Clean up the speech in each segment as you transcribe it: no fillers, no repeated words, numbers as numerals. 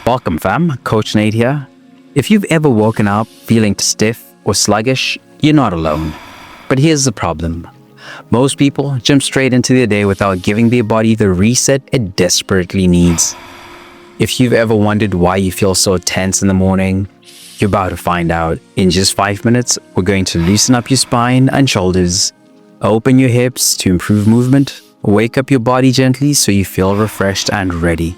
Welcome fam, Coach Nate here. If you've ever woken up feeling stiff or sluggish, you're not alone. But here's the problem. Most people jump straight into their day without giving their body the reset it desperately needs. If you've ever wondered why you feel so tense in the morning, you're about to find out. In just 5 minutes, we're going to loosen up your spine and shoulders, open your hips to improve movement, wake up your body gently so you feel refreshed and ready.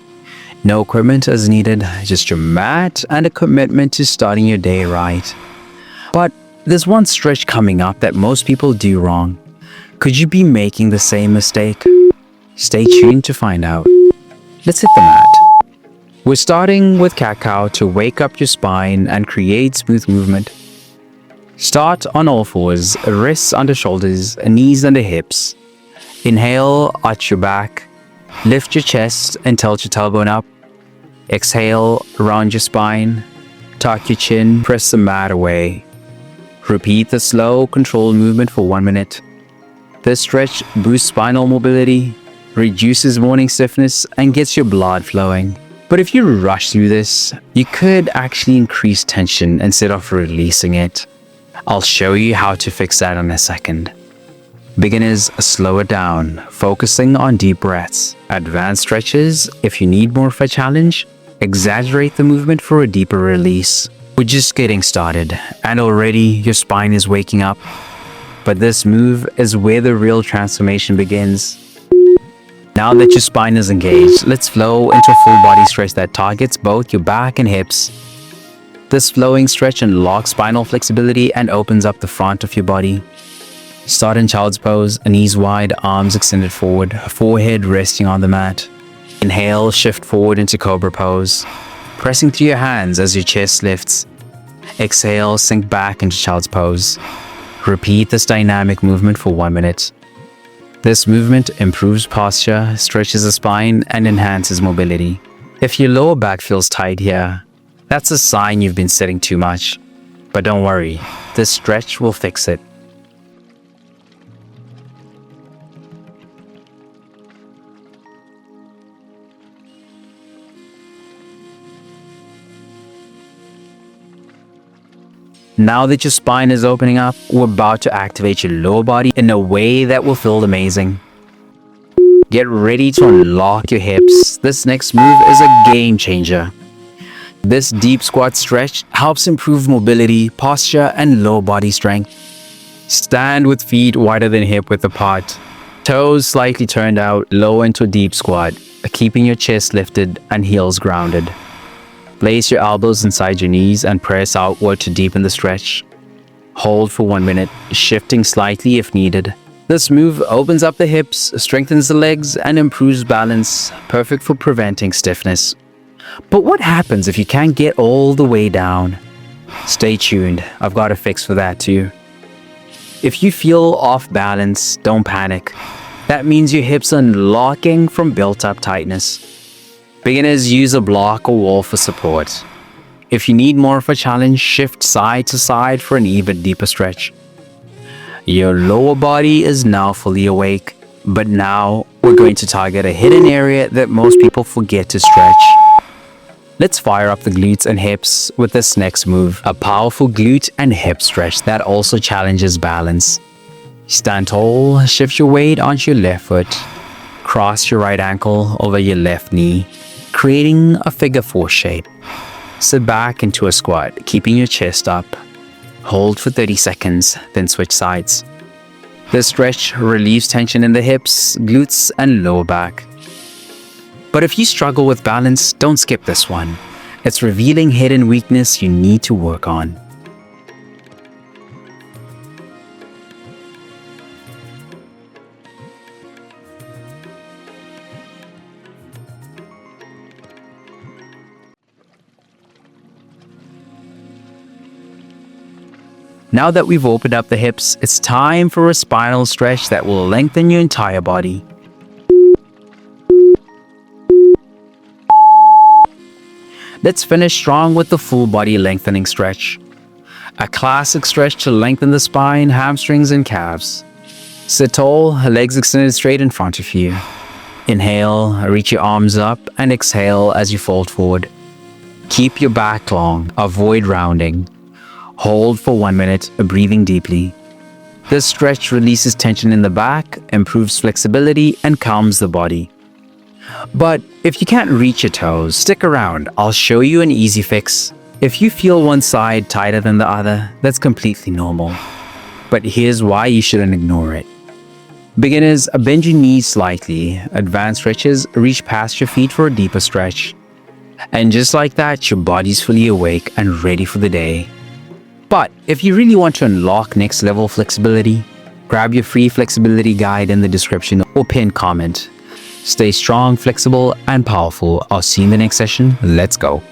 No equipment is needed, just your mat and a commitment to starting your day right. But there's one stretch coming up that most people do wrong. Could you be making the same mistake? Stay tuned to find out. Let's hit the mat. We're starting with cat-cow to wake up your spine and create smooth movement. Start on all fours, wrists under shoulders, knees under hips. Inhale, arch your back. Lift your chest and tilt your tailbone up. Exhale, round your spine. Tuck your chin, press the mat away. Repeat the slow, controlled movement for 1 minute. This stretch boosts spinal mobility, reduces morning stiffness, and gets your blood flowing. But if you rush through this, you could actually increase tension instead of releasing it. I'll show you how to fix that in a second. Beginners, slow it down, focusing on deep breaths. Advanced stretches, if you need more of a challenge, exaggerate the movement for a deeper release. We're just getting started, and already your spine is waking up. But this move is where the real transformation begins. Now that your spine is engaged, let's flow into a full body stretch that targets both your back and hips. This flowing stretch unlocks spinal flexibility and opens up the front of your body. Start in child's pose, knees wide, arms extended forward, forehead resting on the mat. Inhale, shift forward into cobra pose, pressing through your hands as your chest lifts. Exhale, sink back into child's pose. Repeat this dynamic movement for 1 minute. This movement improves posture, stretches the spine, and enhances mobility. If your lower back feels tight here, that's a sign you've been sitting too much. But don't worry, this stretch will fix it. Now that your spine is opening up, we're about to activate your lower body in a way that will feel amazing. Get ready to unlock your hips. This next move is a game changer. This deep squat stretch helps improve mobility, posture, and lower body strength. Stand with feet wider than hip width apart. Toes slightly turned out, low into a deep squat, keeping your chest lifted and heels grounded. Place your elbows inside your knees and press outward to deepen the stretch. Hold for 1 minute, shifting slightly if needed. This move opens up the hips, strengthens the legs, and improves balance, perfect for preventing stiffness. But what happens if you can't get all the way down? Stay tuned, I've got a fix for that too. If you feel off balance, don't panic. That means your hips are unlocking from built-up tightness. Beginners use a block or wall for support. If you need more of a challenge, shift side to side for an even deeper stretch. Your lower body is now fully awake, but now we're going to target a hidden area that most people forget to stretch. Let's fire up the glutes and hips with this next move, a powerful glute and hip stretch that also challenges balance. Stand tall, shift your weight onto your left foot, cross your right ankle over your left knee, creating a figure 4 shape. Sit back into a squat, keeping your chest up. Hold for 30 seconds, then switch sides. This stretch relieves tension in the hips, glutes, and lower back. But if you struggle with balance, don't skip this one. It's revealing hidden weakness you need to work on. Now that we've opened up the hips, it's time for a spinal stretch that will lengthen your entire body. Let's finish strong with the full body lengthening stretch. A classic stretch to lengthen the spine, hamstrings, and calves. Sit tall, legs extended straight in front of you. Inhale, reach your arms up, and exhale as you fold forward. Keep your back long, avoid rounding. Hold for 1 minute, breathing deeply. This stretch releases tension in the back, improves flexibility, and calms the body. But if you can't reach your toes, stick around. I'll show you an easy fix. If you feel one side tighter than the other, that's completely normal. But here's why you shouldn't ignore it. Beginners, bend your knees slightly. Advanced stretches, reach past your feet for a deeper stretch. And just like that, your body's fully awake and ready for the day. But if you really want to unlock next level flexibility, grab your free flexibility guide in the description or pinned comment. Stay strong, flexible, and powerful. I'll see you in the next session. Let's go.